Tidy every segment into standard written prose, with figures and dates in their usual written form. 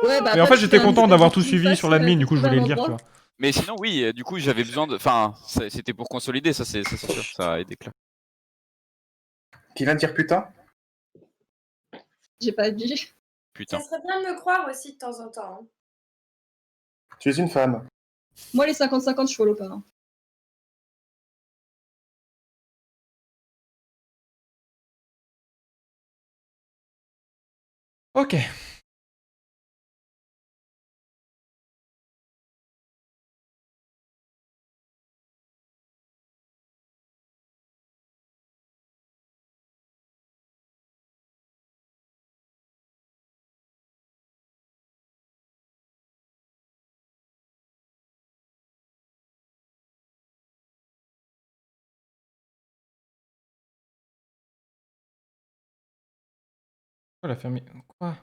Ouais, bah Mais en fait, tu j'étais fais un content petit d'avoir peu tout de suivi face, sur l'admin, du coup, je trouver voulais un le dire, tu endroit. vois. Mais sinon, oui, du coup, j'avais besoin de. Enfin, c'était pour consolider, ça c'est sûr. Ça a aidé clair. Qui vient de dire putain? J'ai pas dit. Putain. Ça serait bien de me croire aussi de temps en temps. Hein. Tu es une femme. Moi, les 50-50, je follow pas. Hein. Ok. Oh, la fermier. Quoi?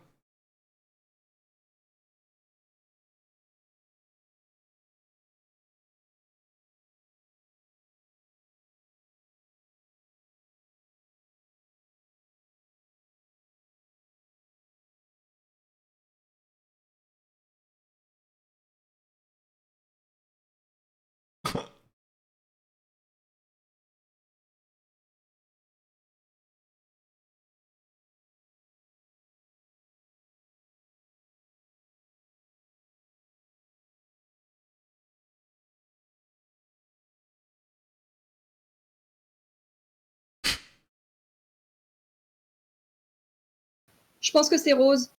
Je pense que c'est Rose.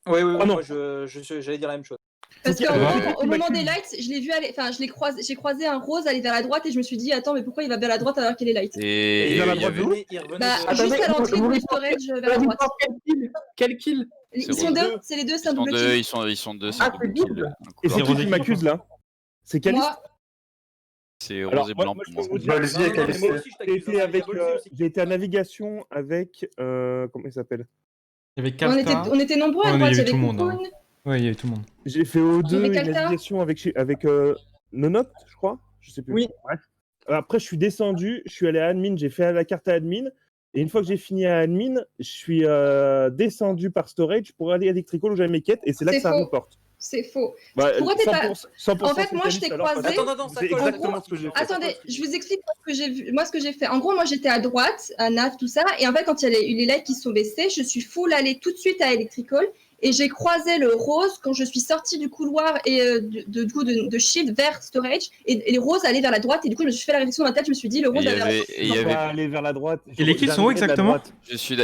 Oui, Oh non. moi j'allais dire la même chose. Parce C'est qu'au qui- moment, au qui moment des m'accuse lights, je l'ai vu aller, enfin, j'ai croisé un Rose aller vers la droite et je me suis dit, attends, mais pourquoi il va vers la droite alors qu'il est light? Et vers la il y droite avait. de où Il revenait Bah, de- juste à l'entrée vous du voulez storage vers la droite. Quel kill? Ils C'est sont Rose. deux, c'est les deux, c'est un Ils sont double deux, kill. ils sont deux, c'est Ah, un double c'est kill. double. un Et couloir. c'est qui qui m'accuse là? C'est Caliste? Moi, C'est Alors, rose et moi, blanc moi, pour je moi. peux vous dire, Bolzi et Non, mais Caliste. moi aussi, je t'accuse, hein, il y a Bolzi aussi. j'ai été à navigation avec comment il s'appelle? Il y avait on Kalta. était nombreux à Ouais, il y droite, il y avait tout avait le monde, hein. Cocoon. Ouais, il y avait tout le monde. J'ai fait O2 Il y et avait Kalta. navigation avec Nonot, je crois. Je sais plus. Oui. Bref. Après, je suis descendu, je suis allé à admin, j'ai fait la carte à admin. Et une fois que j'ai fini à admin, je suis descendu par storage pour aller à Electrical où j'avais mes quêtes. Et c'est là C'est que ça faux. reporte. C'est faux. Bah, Pourquoi t'es pas... 100% En fait, moi, je c'est t'ai Caliste, alors, croisé. parce que Attends, ça c'est colle, exactement ça ce que j'ai colle. fait. Attendez, je vous explique moi ce que j'ai fait. En gros, moi j'étais à droite, à Nav, tout ça, et en fait, quand il y a eu les lights qui sont baissés, je suis full allée tout de suite à Electrical, et j'ai croisé le rose quand je suis sortie du couloir et de shield vers storage, et les roses allaient vers la droite, et du coup, je me suis fait la réflexion dans ma tête, je me suis dit, le rose Et il y va vers la avait. droite. Et il y On va avait. aller vers la droite. Et les kills sont où J'arrivais de la exactement? droite.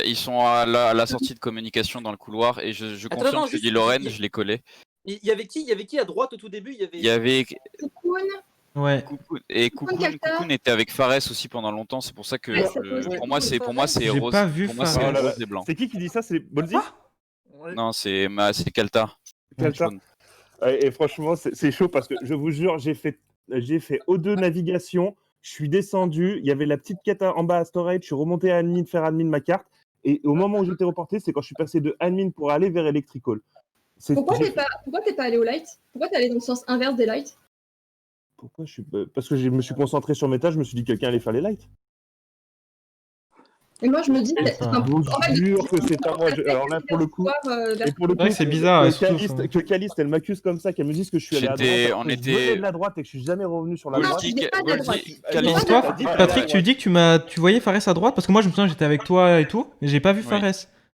Ils sont à la sortie de communication dans le couloir et je confirme attends, ce que juste- dit Lorraine, je l'ai collé. Il y avait qui à droite au tout début? Il y avait Cocoon, Ouais. Coucou et Cocoon Kalta. Coucou était avec Fares aussi pendant longtemps, c'est pour ça que Ouais, c'est possible. pour moi c'est J'ai rose. pas vu Pour moi Fares. c'est Oh là là. rose et blanc. C'est qui dit ça? C'est Bolzi? Ouais. Non, c'est Kalta. Kalta. Jaune. Et franchement, c'est chaud parce que je vous jure, j'ai fait O2 navigation, je suis descendu, il y avait la petite quête en bas à storage, je suis remonté à admin, faire admin ma carte, et au moment où j'étais reporté, c'est quand je suis passé de admin pour aller vers Electrical. Pourquoi t'es pas allé au light? Pourquoi t'es allé dans le sens inverse des lights? Pourquoi je suis... Parce que je me suis concentré sur mes tâches, je me suis dit que quelqu'un allait faire les lights. Et moi, je me dis, Je sais pas. Je vous jure que c'est pas moi. Alors là, pour le coup, et pour le C'est vrai coup, que c'est bizarre, que surtout, Caliste, ça. que Caliste, elle m'accuse comme ça, qu'elle me dise que je suis allé à J'étais- droite, on que je était- venais de la droite et que je suis jamais revenu sur la Non, droite. je n'ai pas de la droite. Caliste, Toi, t'as dit pas Patrick, la tu dis que tu voyais Fares à droite? Parce que moi, je me souviens, j'étais avec toi et tout, mais j'ai pas vu Oui. Fares.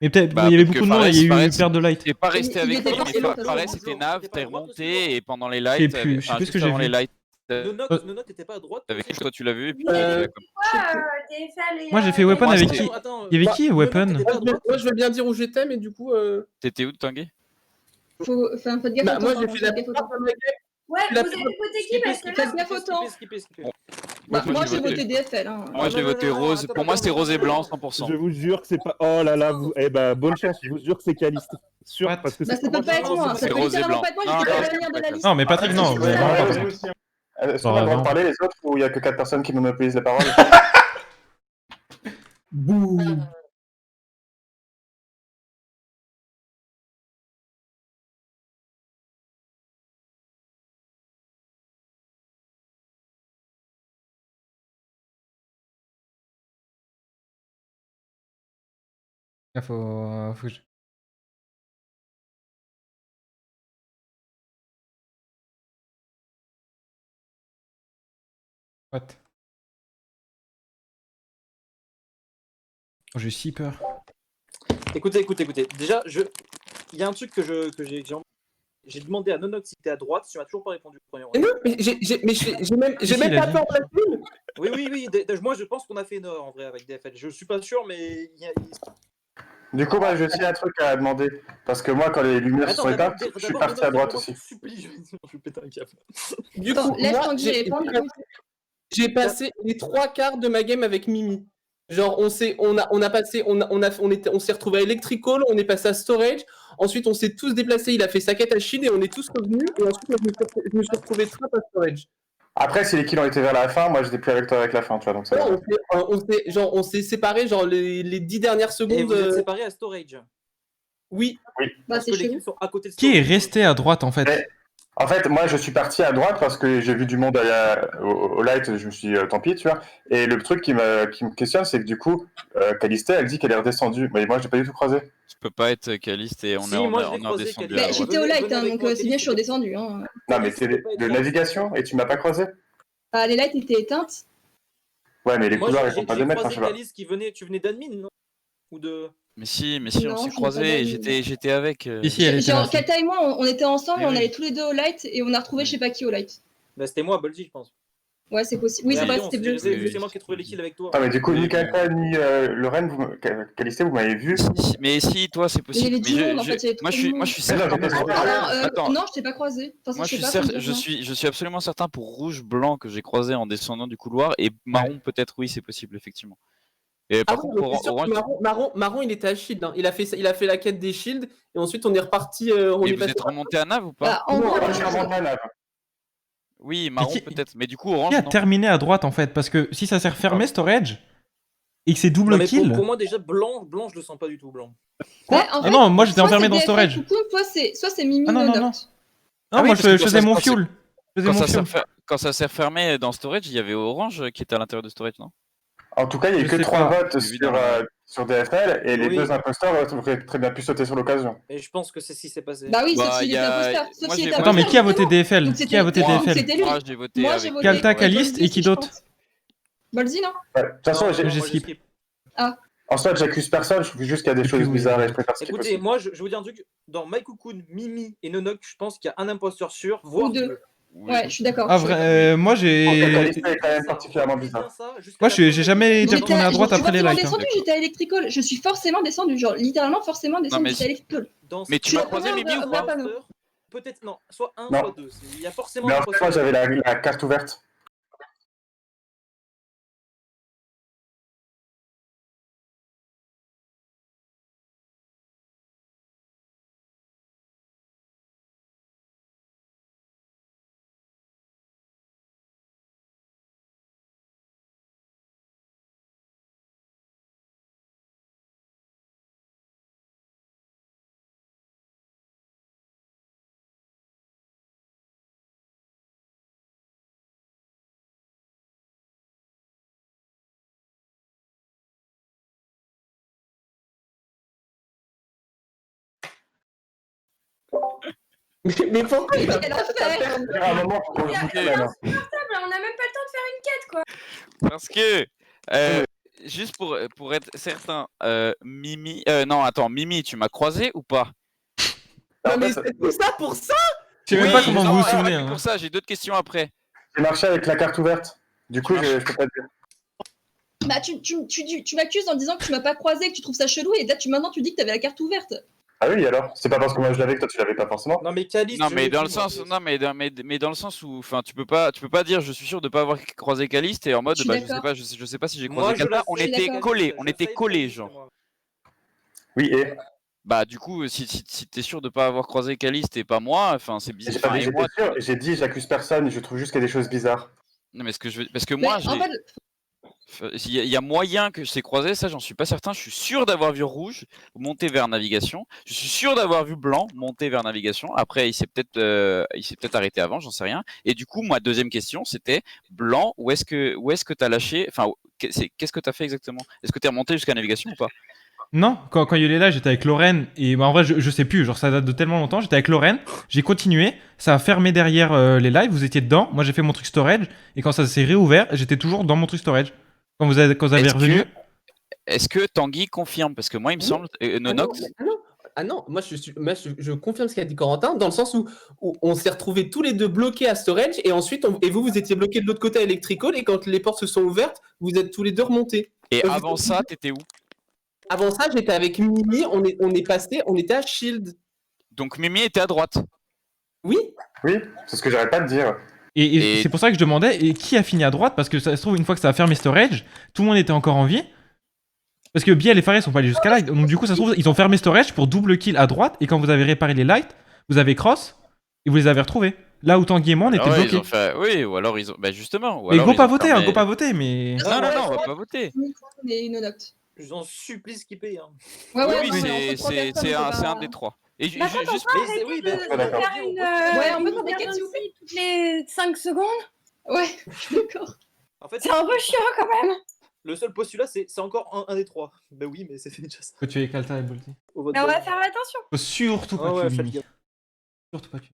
Mais peut-être, Bah, il y avait parce que beaucoup de monde et il y a eu Fares- une paire de lights. T'es pas resté Il avec était lui, pas mais sur le Fares tableau. était nav, t'es droite aussi, remonté et pendant les Je sais lights, plus, je sais plus ce que juste j'ai avant vu. les lights, Nonot t'était pas à droite? toi avec aussi toi tu l'as vu et puis Mais tu l'as pourquoi DFL et Moi, j'ai fait Weapon Moi, avec c'était- qui? Il y avait qui, Weapon? Nonot, t'étais pas à droite? Moi, je veux bien dire où j'étais, mais du coup. T'étais où, Tanguy? Faites gaffe Bah, au moi, temps, j'ai pardon, fait la faites gaffe au plupart temps. de ma game. Ouais, La vous avez voté qui? Parce que là, Faites gaffe au temps. Bah, Moi, moi, j'ai j'ai voté- voté DFL. Hein. Moi j'ai non, voté non, rose. attends, Pour moi c'était attends, rose et attends, blanc attends. 100%. Je vous jure que c'est pas. Oh là là, vous. Eh ben, bonne chance. Je vous jure que c'est Caliste. Sûr, What? parce que Bah, c'est ça peut pas être non, moi. c'est Ça peut rose et littéralement blanc. pas être moi, Non, j'étais pas non, la dernière de la liste. Non, mais Patrick, non. c'est mais ça. vraiment pas, Est-ce Patrick. qu'on a le Genre, droit de vraiment. parler les autres ou il y a que 4 personnes qui monopolisent la parole? Boum. Ah, faut que je... What? Oh, j'ai si peur. Écoutez. Déjà, il y a un truc que j'ai demandé à Nonox si t'es à droite, tu m'as toujours pas répondu. Mais non, mais j'ai même Si, même il a pas dit. fait en place une. Oui. Moi, je pense qu'on a fait une erreur en vrai avec DFL. Je suis pas sûr, mais Du coup, moi, j'ai aussi un truc à demander. Parce que moi, quand les lumières se Attends, sont d'abord, éteintes, je suis parti à droite aussi. Je supplie, je vais péter un câble. Du Attends, coup, laisse moi, Tanguy répondre. j'ai passé les 3/4 de ma game avec Mimi. Genre, on s'est retrouvés à Electrical, on est passé à Storage, ensuite on s'est tous déplacés, il a fait sa quête à Shield et on est tous revenus, et ensuite je me suis retrouvé trap à Storage. Après, si les kills ont été vers la fin, moi, j'étais plus avec toi avec la fin, tu vois. Donc ça Non, va. on s'est séparés, genre les 10 dernières Et secondes. vous êtes séparés à Storage. Oui. Bah, Parce c'est que les chelou. kills sont à côté de Qui est Storage. resté à droite en fait? Mais- En fait, moi, je suis parti à droite parce que j'ai vu du monde au light, je me suis dit, tant pis, tu vois. Et le truc qui me questionne, c'est que du coup, Calista, elle dit qu'elle est redescendue. Mais moi, je l'ai pas du tout croisé. Je peux pas être Caliste et on Si, est moi, je l'ai on est croisé, redescendu Caliste. à Mais droite. j'étais au light, Venez hein, avec donc moi, c'est bien, je suis Caliste. redescendu. Hein. Non, mais c'est de navigation et tu m'as pas croisé. Ah, les lights étaient éteintes. Ouais, mais les Moi, couloirs, ils j'ai font pas 2 mètres, croisé je sais pas. Caliste qui venait. Tu venais d'admin, non? Ou de. Mais si, Non, on je s'est n'ai pas croisés. d'amis. J'étais avec. Ici, elle était là. Genre, Kata et moi, on était ensemble, Mais on oui. allait tous les deux au light et on a retrouvé Oui. je sais pas qui au light. Bah, c'était moi, Bolzi, je pense. Ouais, c'est possible. Oui, Et c'est après, vrai, on c'était s'est bleu. dirigé, Oui, c'est moi qui ai trouvé les kills avec toi. Ah, mais du coup, Oui, ni mais Kata, ni Lorraine, Calista, vous m'avez vu. Mais si, toi, c'est Il y avait possible. du monde, en fait, il y avait Moi, trop de monde. je suis Mais non, certain. j'étais parce que- sur- Attends. Non, je t'ai pas croisé. De toute façon, Moi, je sais pas. faut me dire, non. je suis absolument certain pour rouge, blanc que j'ai croisé en descendant du couloir et marron peut-être oui c'est possible effectivement. Et Ah par oui, contre mais pour c'est sûr que orange, Marron, il était à Shield. Hein. Il a fait la quête des Shields et ensuite on est reparti. On mais est vous passé êtes remonté à Nav ou pas? Bah, en Non, gros, Moi, je suis remonté à Nav. Oui, marron qui- peut-être, mais du coup Qui orange a non. terminé à droite en fait? Parce que si ça s'est refermé storage et que c'est double Non, mais kill. pour moi, déjà, blanc, je le sens pas du tout, blanc. Quoi? bah, en Ah fait, non, moi j'étais soit enfermé c'est dans DFL storage. Cocoon, soit c'est Mimi Ah non, non, Nonoct. Non, oui, moi parce que je faisais mon fuel. Je faisais Quand mon ça fuel. quand ça s'est refermé dans storage, il y avait orange qui était à l'intérieur de storage non? En tout cas, il n'y a eu Je que sais 3 pas. votes J'ai vu dans sur DFL et les Oui. 2 imposteurs auraient très bien pu sauter sur l'occasion. Et je pense que c'est ce qui s'est passé. Bah oui, Bah, sauf s'il y était a- imposteur. Sauf moi, s'il j'ai- était Attends, mais qui a voté imposteur, DFL? Donc, Qui a c'était- voté moi, DFL? c'était lui. Moi j'ai voté Moi, avec j'ai voté. Kalta, et Caliste Bolzi et aussi, qui je d'autre? pense. Bolzi, non Ouais, de toute façon, Non, j'ai- non, j'ai moi, skip. skip. en soi, j'accuse personne, je trouve juste qu'il y a des Et puis, choses oui, bizarres et oui. je préfère skip Écoutez, aussi. moi, je vous dis un truc. Dans My Cocoon, Mimi et Nonok, je pense qu'il y a un imposteur sûr, voire Ou deux. deux. Oui. Ouais, je suis d'accord. Ah je suis d'accord. vrai, moi En fait, j'ai. Calista est quand même particulièrement bizarre. Moi, j'ai jamais été J'étais retourné à droite tu vois après les comment lights. Hein. descendu, j'étais à Electrical. Je suis forcément descendu, genre littéralement forcément descendu, mais j'étais à Electrical. Mais tu Je m'as suis croisé retourné Mimi ou au pas? panneau. Peut-être, non, soit un, Non. soit deux. Il y a forcément Mais un en fait, moi, imposteur. j'avais la carte ouverte. Mais pourquoi il a Quel pas enfer. perdu? Il y a un moment pour le Yeah. boucler, là. On n'a même pas le temps de faire une quête, quoi. Parce que juste pour être certain, Mimi non attends, Mimi, tu m'as croisé ou pas? Non, En mais fait, c'est tout ça pour ça? Je sais même Oui, pas comment non, vous vous pas souvenez. que Hein. pour ça, j'ai d'autres questions après. j'ai marché avec la carte ouverte. Du coup, Tu je peux pas te dire. Bah, tu m'accuses en disant que tu m'as pas croisé, que tu trouves ça chelou, et là, maintenant, tu dis que t'avais la carte ouverte. Ah oui, alors? C'est pas parce que moi je l'avais que toi tu l'avais pas forcément. Non, mais Caliste. Non je mais l'ai dans vu, le moi, sens aussi. non mais dans le sens où enfin tu peux pas dire je suis sûr de pas avoir croisé Caliste et en mode Je suis bah je sais d'accord. pas je sais pas si j'ai Moi, croisé je quelqu'un, la on sais, était d'accord. collés, on Je était sais, collés Caliste, genre. moi. Oui, et Bah du coup si t'es sûr de pas avoir croisé Caliste et pas moi, enfin c'est bizarre. j'ai pas Enfin, dit et j'étais moi, sûr, j'ai dit j'accuse personne, je trouve juste qu'il y a des choses bizarres. non mais ce que je veux parce que Mais moi en fait, il y a moyen que je t'ai croisé, ça j'en suis pas certain. Je suis sûr d'avoir vu rouge monter vers navigation. Je suis sûr d'avoir vu blanc monter vers navigation. Après il s'est peut-être arrêté avant, j'en sais rien. Et du coup, moi deuxième question, c'était blanc, où est-ce que t'as lâché, enfin qu'est-ce que t'as fait exactement? Est-ce que t'es remonté jusqu'à navigation ou pas? Non, quand il y a eu les lives, j'étais avec Lorraine. Et bah, en vrai, je sais plus. Genre, ça date de tellement longtemps. J'étais avec Lorraine. J'ai continué. Ça a fermé derrière les lives. Vous étiez dedans. Moi, j'ai fait mon truc storage. Et quand ça s'est réouvert, j'étais toujours dans mon truc storage. Quand vous avez revenu. Est-ce que Tanguy confirme? Parce que moi, il me semble. Nonox. Ah non, moi je confirme ce qu'a dit Corentin, dans le sens où on s'est retrouvés tous les deux bloqués à storage, et ensuite vous étiez bloqués de l'autre côté à Electrical, et quand les portes se sont ouvertes, vous êtes tous les deux remontés. Et avant ça, t'étais où? Avant ça, j'étais avec Mimi, on était à Shield. Donc Mimi était à droite. Oui. Oui, c'est ce que j'arrête pas de dire. Et c'est pour ça que je demandais et qui a fini à droite, parce que ça se trouve, une fois que ça a fermé storage, tout le monde était encore en vie. Parce que Biel et Fares sont pas allés jusqu'à light. Donc du coup, ça se trouve, ils ont fermé storage pour double kill à droite. Et quand vous avez réparé les lights, vous avez cross et vous les avez retrouvés. Là où Tanguy et moi, on était bloqués. Oui, ou alors ils ont. Bah justement. Mais go pas voter, hein, go pas voter, mais. Non, on va pas voter. Et une note. Je vous en supplie, skipper. Hein. Oui, c'est un des trois. Et Bah, juste. Oui, de faire une. Ouais, on peut faire des quêtes, s'il vous plaît. toutes les 5 secondes. Ouais, je suis d'accord. En fait, C'est un peu chiant quand même. le seul postulat, c'est encore un des trois. Bah oui, mais c'est déjà ça. Faut tuer Kalta et Bolty. Mais on va faire attention. Faut surtout pas tuer faites Mimi. gaffe. Surtout pas tuer.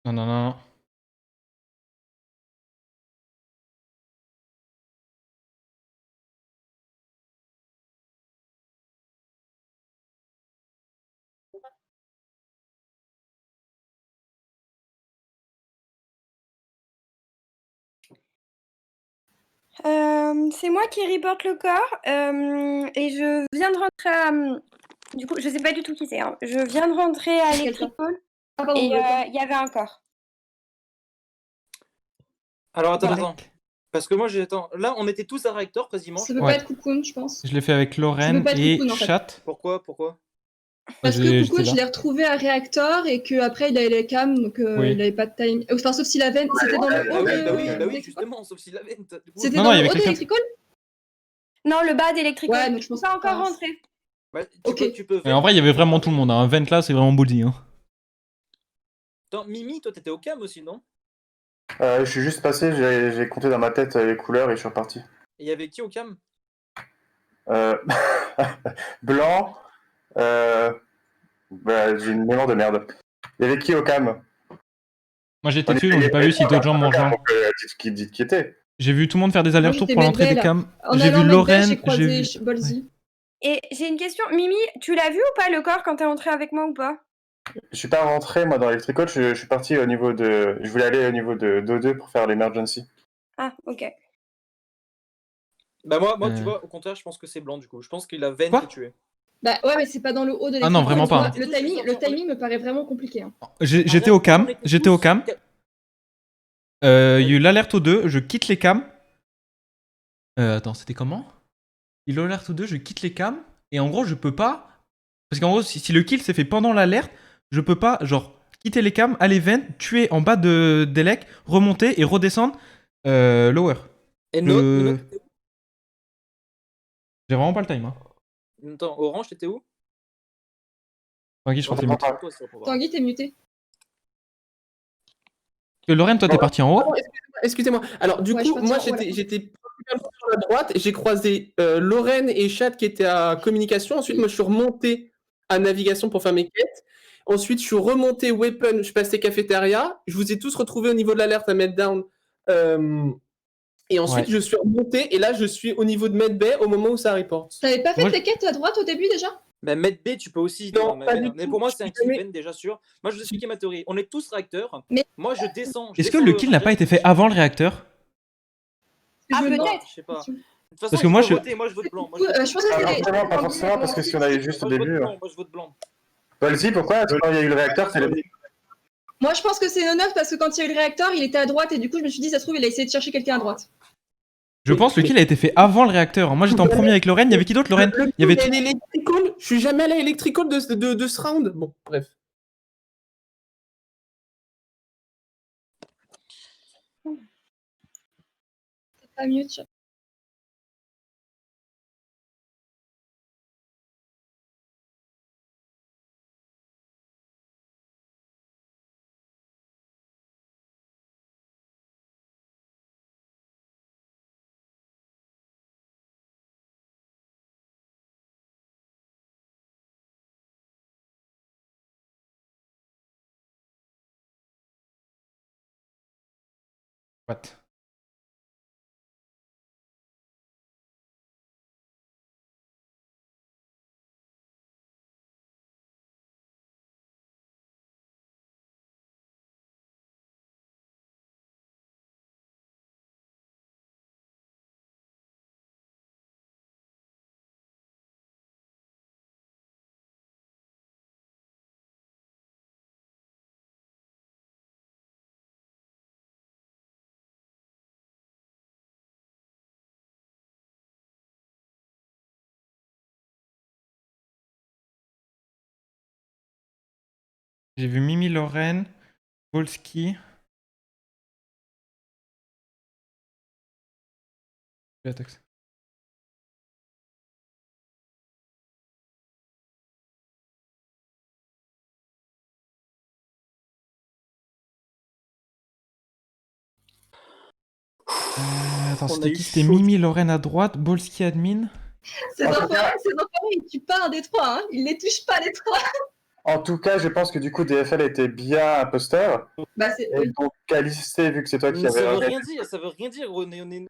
Non. C'est moi qui reporte le corps et je viens de rentrer à... Du coup, je sais pas du tout qui c'est. Hein. Je viens de rentrer à Electrical et il y avait un corps. Alors attends. Parce que moi j'attends. Là, on était tous à réacteur quasiment. Ça peut pas être Cocoon, je pense. Je l'ai fait avec Lorraine et Cocoon, en fait. Chat. Pourquoi Parce que Cocoon, je l'ai retrouvé à réacteur et qu'après il avait les cams, donc il avait pas de time. Enfin, sauf s'il avait. C'était dans le haut Bah oui, justement, sauf s'il avait. C'était dans le haut d'Electrical. Non, le bas d'Electrical. Ouais, donc je pense pas encore rentré. Ouais, tu peux. Mais en vrai, il y avait vraiment tout le monde. Un vent là, c'est vraiment body. Hein. Attends, Mimi, toi t'étais au cam aussi, non? Je suis juste passé, j'ai compté dans ma tête les couleurs et je suis reparti. Et il y avait qui au cam? Blanc. J'ai une mémoire de merde. Il y avait qui au cam? Moi j'étais dessus, donc j'ai pas vu si d'autres gens m'ont rejoint. Dites qui était. J'ai vu tout le monde faire des allers-retours pour l'entrée des cams. J'ai vu Lorraine, j'ai croisé Bolzy. Et j'ai une question, Mimi, tu l'as vu ou pas le corps quand t'es entré avec moi ou pas? Je suis pas rentré moi dans Electrical, je suis parti au niveau de. Je voulais aller au niveau de d'O2 pour faire l'emergency. Ah, ok. Bah moi tu vois, au contraire, je pense que c'est blanc du coup. Je pense qu'il a Vent tué. Bah ouais, mais c'est pas dans le haut de l'écran. Ah non, vraiment pas. Le timing me paraît vraiment compliqué. Hein. J'étais au cam. Il y a eu l'alerte au 2, je quitte les cams. Attends, c'était comment? Il y a eu l'alerte au 2, je quitte les cams. Et en gros, je peux pas. Parce qu'en gros, si le kill s'est fait pendant l'alerte, je peux pas, genre, quitter les cams, aller vent, tuer en bas d'Elec, remonter et redescendre lower. Et Le- J'ai vraiment pas le time. Hein. Attends, Orange, t'étais où? Tanguy, je crois que c'est Attends, muté. Tanguy, t'es muté. Parce que Lorraine, toi, t'es parti en haut. Pardon, excusez-moi. Alors, du Ouais, je coup, suis moi, partie en haut, j'étais principalement sur la droite. J'ai croisé Lorraine et Chad qui étaient à communication. Ensuite, moi, je suis remonté à navigation pour faire mes quêtes. Ensuite, je suis remonté weapon, je suis passé cafétéria. Je vous ai tous retrouvés au niveau de l'alerte à Meltdown. Et ensuite, Ouais. je suis remonté. Et là, je suis au niveau de Medbay au moment où ça reporte. T'avais pas fait Moi, tes quêtes à droite au début déjà? Bah, Med B, tu peux aussi. Non, pas du mais tout. pour moi, c'est un Je suis kill jamais- vent déjà sûr. Moi, je vous explique ma théorie. On est tous réacteurs. Mais- Moi, je descends. est-ce que le kill n'a pas été fait avant le réacteur? Ah, Je me demande. peut-être. Je sais pas. De toute Parce façon, que moi, tu peux je- voter. Moi, je vote blanc. Moi, Du coup, je pense que Pas c'est forcément, pas forcément, parce que si on allait juste au Moi, je vote début. blanc. Moi, je vote blanc. Bolzi, pourquoi quand il y a eu le réacteur, c'est le. Moi, je pense que c'est Nonoff parce que quand il y a eu le réacteur, il était à droite et du coup, je me suis dit, ça se trouve, il a essayé de chercher quelqu'un à droite. Je pense que le kill a été fait avant le réacteur. Moi, j'étais en premier avec Lorraine. Il y avait qui d'autre, Lorraine? Il y avait. l'Electrical. Je suis jamais allé à Electrical de ce round. Bon, bref. C'est pas mieux, tu vois. What? J'ai vu Mimi, Lorraine, Volski. Attaque. Attends, On a c'était eu qui? C'était chaud. Mimi, Lorraine à droite, Bolski admin. Ces enfoirés, ils tuent pas un des trois, hein. Ils les touchent pas, les trois. En tout cas, je pense que du coup, DFL était bien imposteur. Bah, c'est. Et donc, Calisté, vu que c'est toi qui Ça avais. veut rien dire. Ça veut rien dire. On est... Mais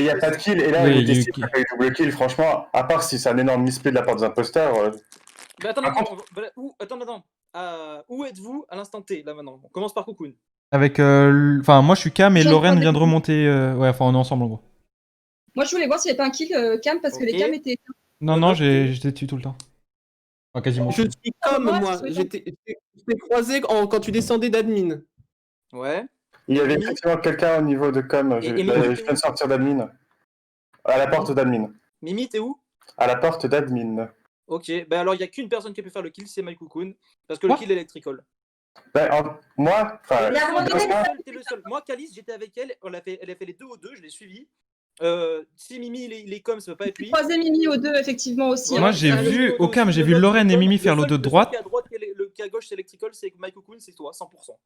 il n'y a pas de kill. Et là, Oui, il il y a eu était kill. pas eu double kill. Franchement, à part si c'est un énorme misplay de la part des imposteurs. Mais attends, Par attends, attends. Où êtes-vous à l'instant T, là, maintenant? On commence par Cocoon. Avec. Enfin, moi, je suis Cam et Je Lorraine crois vient de que- remonter. Ouais, enfin, on est ensemble en gros. Moi, je voulais voir s'il n'y avait pas un kill cam parce que les Ok. cams étaient. Non, non, j'étais dessus tout le temps. Enfin, quasiment. Je suis comme moi, moi. c'est Je t'ai croisé quand tu descendais d'admin. Ouais. Il y avait Mimi effectivement quelqu'un au niveau de com. Je Mimi, viens de sortir d'admin. À la porte d'admin. Mimi, t'es où? À la porte d'admin. Ok, bah alors il n'y a qu'une personne qui a pu faire le kill, c'est My Cocoon. Parce que Quoi le kill est electrical. Moi, enfin, Mais à un moment donné, T'es le seul. Moi, Calice, j'étais avec elle, elle a fait les 2 au 2, je l'ai suivi. Si Mimi, il est comme, ça peut pas être lui. Croisé Mimi aux deux, effectivement, aussi. Moi, hein. j'ai Ça, vu Le au cam, j'ai le vu seul Lorraine et qui- Mimi le faire le seul- 2 de le seul droite. Qui est à droite, qui est à gauche, c'est electrical, c'est My Cocoon, c'est toi, 100%.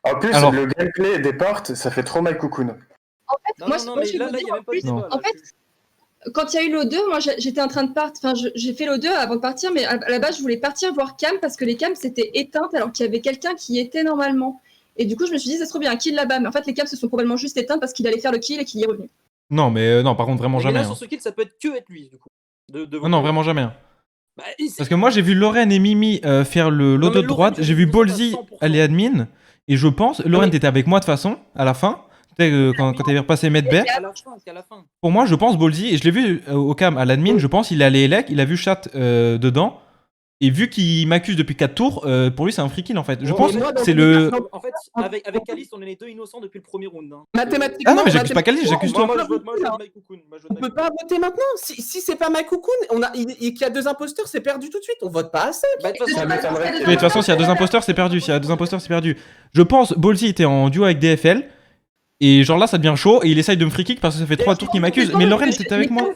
en plus, Alors- le gameplay des portes, ça fait trop My Cocoon. En fait, Non, moi, non, non, moi, mais je vais là, vous il dire, n'y a même pas de Non. débat. là, En fait, quand il y a eu l'O2, moi j'étais en train de partir, enfin j'ai fait l'O2 avant de partir, mais à la base je voulais partir voir Cam parce que les cams s'étaient éteintes alors qu'il y avait quelqu'un qui y était normalement. Et du coup je me suis dit ça serait bien un kill là-bas, mais en fait les cams se sont probablement juste éteintes parce qu'il allait faire le kill et qu'il y est revenu. Non, mais non, par contre, vraiment mais jamais. là, Hein. sur ce kill, ça peut être que être lui, du coup. Non, non, vraiment jamais. Hein. Bah, Parce que moi, j'ai vu Lorraine et Mimi faire le Non, lot mais de droite. Lorraine, J'ai je vu vous sens à Bolzi 100%. aller admin. Et je pense, Lorraine, mais- t'étais avec moi de toute façon, à la fin. Tu sais, quand t'avais repassé Medbay. qu'à la fin. Pour moi, je pense Bolzi, et je l'ai vu au cam à l'admin, je pense il est allé elec, il a vu chat dedans. Et vu qu'il m'accuse depuis 4 tours, pour lui c'est un free kill en fait. Je Ouais, pense mais moi, que dans c'est tous les le. cas, en fait, avec Caliste, on est les deux innocents depuis le premier round. Hein. Mathématiquement. Ah non, mais j'accuse pas Caliste, j'accuse toi. Moi, je vote Mike Cocoon. On peut pas voter maintenant. Si c'est pas Mike Cocoon, et qu'il y a 2 imposteurs, c'est perdu tout de suite. On vote pas assez. Bah, de toute façon, Mais de toute façon, s'il y a 2 imposteurs, c'est perdu. S'il y a 2 imposteurs, c'est perdu. Je pense Ballsy était en duo avec DFL. Et genre là, ça devient chaud. Et il essaye de me free kick parce que ça fait 3 tours qu'il m'accuse. Mais Lorraine, t'étais avec moi.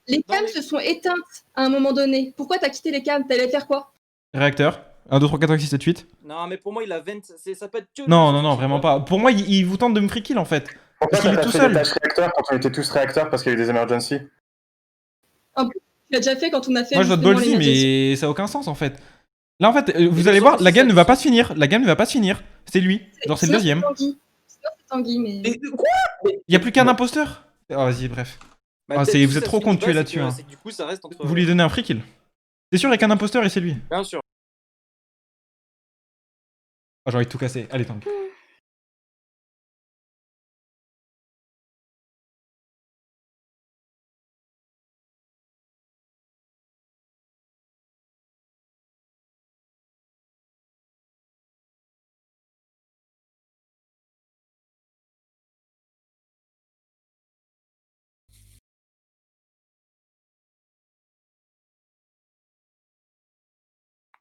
Les cams se sont éteintes à un moment donné. Pourquoi t'as quitté les cams? T'allais faire quoi? Réacteur. 1, 2, 3, 4, 5, 6, 7, 8. Non, mais pour moi, il a 20. Ça peut être que. Non, vraiment pas. Pour moi, il vous tente de me free kill en fait. Pourquoi Parce qu'il est t'as tout fait seul. des tâches réacteurs quand on était tous réacteurs parce qu'il y avait des emergencies? Tu l'as déjà fait quand on a fait. Moi, je vote justement Ballsy, l'émergency. mais ça a aucun sens en fait. Là, en fait, vous allez voir, la game ne va pas se finir. La game ne va pas se finir. C'est lui. Genre, c'est le Sinon, deuxième. Tanguy. Sinon, c'est Tanguy, mais. Mais quoi? Il y a plus qu'un imposteur. Oh, vas-y, bref. Bah, Ah, peut-être c'est- que vous ça êtes se trop finit con de pas, tuer c'est là-dessus, que- hein. c'est que Du coup, ça reste entre. Vous lui donnez un free kill. C'est sûr, il y a qu'un imposteur et c'est lui. Bien sûr. Ah, j'ai envie de tout casser. Allez, Tanguy.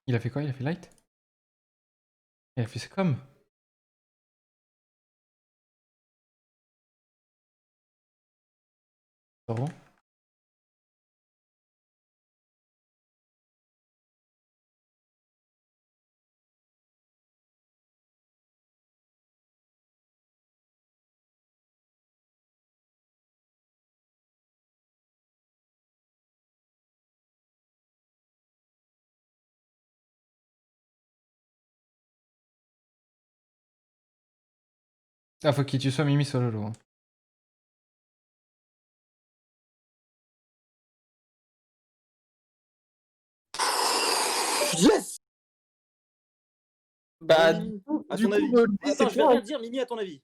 Il a fait quoi? Il a fait light? Il a fait c'est comme. Bon. Ah, faut qu'il tue soit Mimi, soit Lolo. Yes. Bah, Mimi, du à coup, ton avis. Ballsy, Attends, c'est je vais toi. rien dire, Mimi, à ton avis.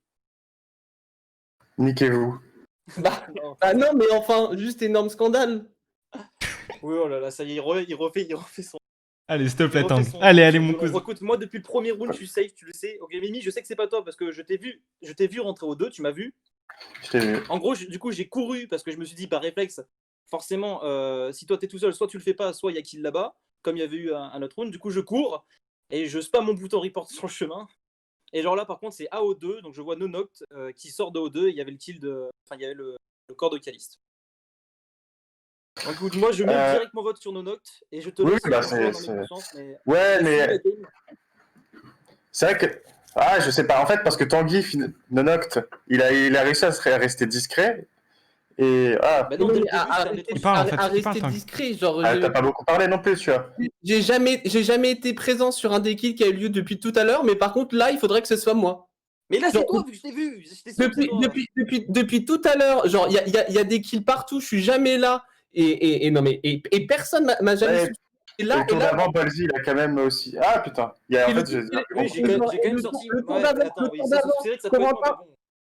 Niquez-vous. Bah non, mais enfin, juste énorme scandale. Oui, oh là là, ça y est, il refait son. Allez, s'il te il plaît, refait Tanguy. son- Allez, son mon violon. cousin. Écoute, moi, depuis le premier round, je suis safe, tu le sais. Ok, Mimi, je sais que c'est pas toi parce que je t'ai vu rentrer au 2, tu m'as vu. Je t'ai vu. En gros, du coup, j'ai couru parce que je me suis dit, par réflexe, forcément, si toi t'es tout seul, soit tu le fais pas, soit il y a kill là-bas, comme il y avait eu un autre round. Du coup, je cours et je spam mon bouton report sur le chemin. Et genre là, par contre, c'est AO2, donc je vois Nonoct qui sort de O2 et il y avait le kill de. Enfin, il y avait le corps de Caliste. Donc, écoute, moi, je mets direct mon vote sur Nonoct et je te Oui, laisse bah, rejoindre c'est- dans mes consciences, mais. Ouais, mais la game. c'est vrai que. Ah, je sais pas. En fait, parce que Tanguy, Nonoct, il a réussi à rester discret. Et. Ah, Bah non, dès le début, Ah, ça l'était. Il parle, en fait, à il parle, rester Tanguy. discret, genre t'as pas beaucoup parlé non plus, tu vois. j'ai jamais été présent sur un des kills qui a eu lieu depuis tout à l'heure, mais par contre là il faudrait que ce soit moi. Mais là, c'est Genre, toi, vu que je t'ai vu. J'étais sûr que c'est Depuis toi. tout à l'heure, genre il y a des kills partout, je suis jamais là et non mais et personne m'a jamais Ouais, suivi. Et Et là le tour d'avant, Ballsy, il a quand même aussi. Ah putain. Il y a, en Et le fait, j'ai. tour- Oui, j'ai quand même sorti. le tour Ouais, d'avant, attends, oui, le tour c'est d'avant, vrai que ça peut être moi, Corentin,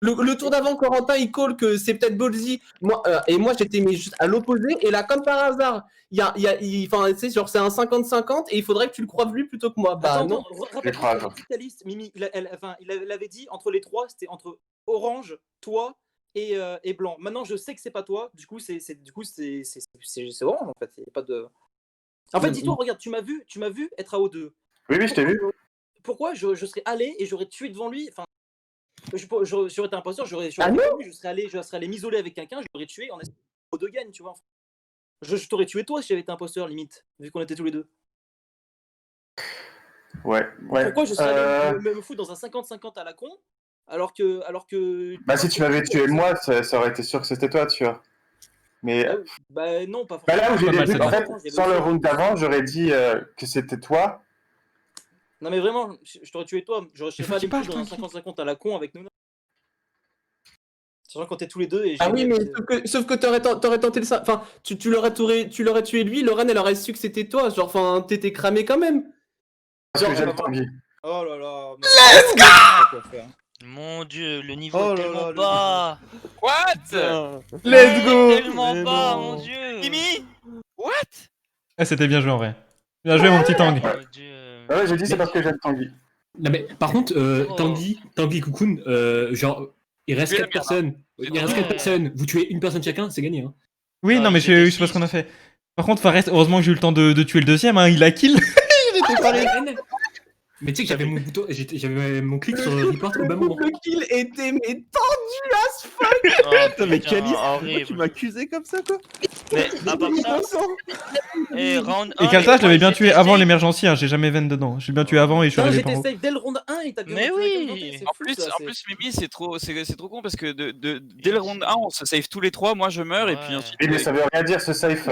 mais bon. le tour d'avant, Corentin, il call que c'est peut-être Ballsy. Moi, et moi, j'étais mais juste à l'opposé. Et là, comme par hasard, enfin, tu sais, genre, c'est un 50-50 et il faudrait que tu le croives lui plutôt que moi. Bah Attends, non. rappelle-toi la liste, Mimi. Il avait dit entre les trois, c'était entre Orange, toi et Blanc. Maintenant, je sais que c'est pas toi. Du coup, c'est Orange en fait. Il y a pas de. En fait, dis-toi, regarde, tu m'as vu être à O2. Oui, je t'ai vu. Pourquoi je serais allé et j'aurais tué devant lui? Enfin, j'aurais été imposteur, j'aurais Ah non. je serais allé m'isoler avec quelqu'un, je l'aurais tué en espérant que O2 gagne, tu vois. Je t'aurais tué toi si j'avais été imposteur, limite, vu qu'on était tous les deux. Ouais. Pourquoi je serais allé me foutre dans un 50-50 à la con, alors que. Bah, si tu m'avais tué moi, ça aurait été sûr que c'était toi, tu vois. Mais. Bah non, pas Bah, forcément. là où j'ai Pas mal, des doutes, en ça fait, sans le round d'avant, j'aurais dit que c'était toi. Non mais vraiment, je t'aurais tué toi, je serais pas allé me pas, foutre dans un 50-50 à la con avec nous. Sachant qu'on était tous les deux et Ah oui, mais sauf que t'aurais tenté le ça. Enfin, tu l'aurais tué lui, Lorraine, elle aurait su que c'était toi. Genre, enfin, t'étais cramé quand même. Parce que j'aime Tanguy. Oh là là. Let's go. Mon dieu, le niveau Oh est là tellement là, bas. What? Let's go. Tellement Mais bas, non. mon dieu. Mimi? What? Ah, c'était bien joué en vrai. Bien joué, mon petit Tang. Mon Dieu. Ah ouais, j'ai dit c'est parce que j'aime Tanguy. Non mais par contre, Oh. Tanguy Cocoon, genre, il reste Oui, 4 la personnes. C'est Il reste vrai. 4 personnes. Vous tuez une personne chacun, c'est gagné. Hein. Oui, Ah, non, mais vous êtes je sais pas six. ce qu'on a fait. Par contre, Fares, heureusement que j'ai eu le temps de tuer le deuxième, hein, il a kill. J'étais pas là. Mais tu sais que j'avais mon bouton, j'avais mon clic sur report au bas moment. Le kill était mais tendu as fuck. Oh, Putain, mais putain, Calice, pourquoi tu horrible. m'accusais comme ça, quoi? Mais à part ça, Innocent. round Et 1, Kalta, je l'avais bien tué avant les l'émergencie, hein, j'ai jamais veine dedans. Je l'ai bien tué avant et je suis Non, arrivé j'étais par haut. safe dès le round 1 et t'as Mais oui. En plus, Mimi, c'est trop con parce que dès le round 1, on se save tous les trois. Moi, je meurs et puis Ouais. ensuite. Oui, mais ça veut rien dire ce safe.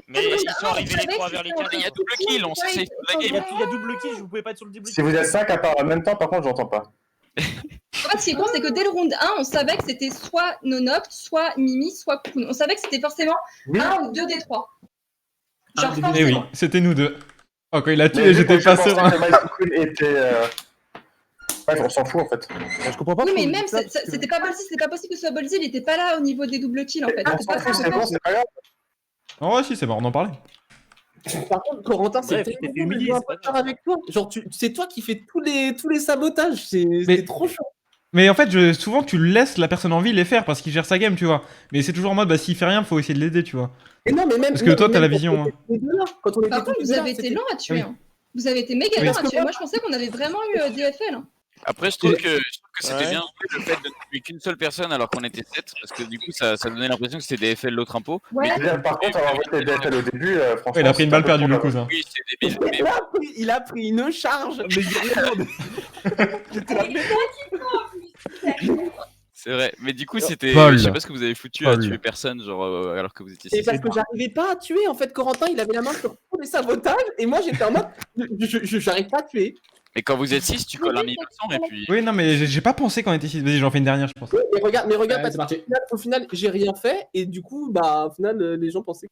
Mais ils sont arrivés les trois vers les Il y a carrés. double kill, on se save toute la Il y game. a double kill, vous pouvez pas être sur le double Si kill. vous êtes 5 à part en même temps, par contre, j'entends pas. En fait, ce qui est con, c'est que dès le round 1, on savait que c'était soit Nonopt, soit Mimi, soit Cocoon. On savait que c'était forcément un ou deux des trois. Genre, des- Eh oui, forcément. c'était nous deux. Oh, quand il a Mais tué, vu j'étais que je pas pensais serein. que Mike Cocoon était. Ouais, on s'en fout en fait. Je comprends pas. Oui, mais pourquoi même, vous dites ça, parce que- c'était pas possible que ce soit Bolzy, il était pas là au niveau des double kills en fait. On C'était s'en pas fout, ça, c'est bon, c'est pas grave. Oh, ouais, si, c'est bon, on en parlait. Par contre, Corentin, c'est Bref, tellement t'es fait dur de humilier, jouer un c'est pas poker grave. avec toi. Genre, c'est toi qui fais tous les sabotages. C'est trop chaud. Mais en fait, souvent, tu laisses la personne en vie les faire parce qu'il gère sa game, tu vois. Mais c'est toujours en mode, bah, s'il fait rien, faut essayer de l'aider, tu vois. Et non, mais même. Parce que non, toi, mais t'as même la vision, Quand on était tous les deux là, quand on était Par tous contre, les vous deux là, avez été c'était- lent à tuer. Oui. Hein. Vous avez été méga Oui. lent Parce à que tuer. Moi, je pensais qu'on avait vraiment eu DFL. Hein. Après, je trouve que c'était Ouais. bien joué le fait de ne tuer qu'une seule personne alors qu'on était 7 parce que du coup, ça donnait l'impression que c'était DFL l'autre impôt. Ouais. Mais Je veux dire, par contre, avoir voté DFL au début, franchement. Ouais, il a pris une balle c'était un peu perdue, le trop cousin. oui, c'est débile. Mais Il a pris une charge. Mais j'ai rien demandé. J'étais là. c'est vrai. Mais du coup, c'était. Paul. Je sais pas ce que vous avez foutu à Paul. tuer personne, genre alors que vous étiez C'est 6. parce que j'arrivais pas à tuer. En fait, Corentin, il avait la main sur tous les sabotages. Et moi, j'étais en mode. J'arrive pas à tuer. Et quand vous êtes 6, tu colles un innocent et puis. Oui, non, mais j'ai pas pensé quand on était 6. Vas-y, j'en fais une dernière, je pense. Mais regarde, Ouais, parce c'est parti. qu'au final, j'ai rien fait. Et du coup, bah, au final, les gens pensaient.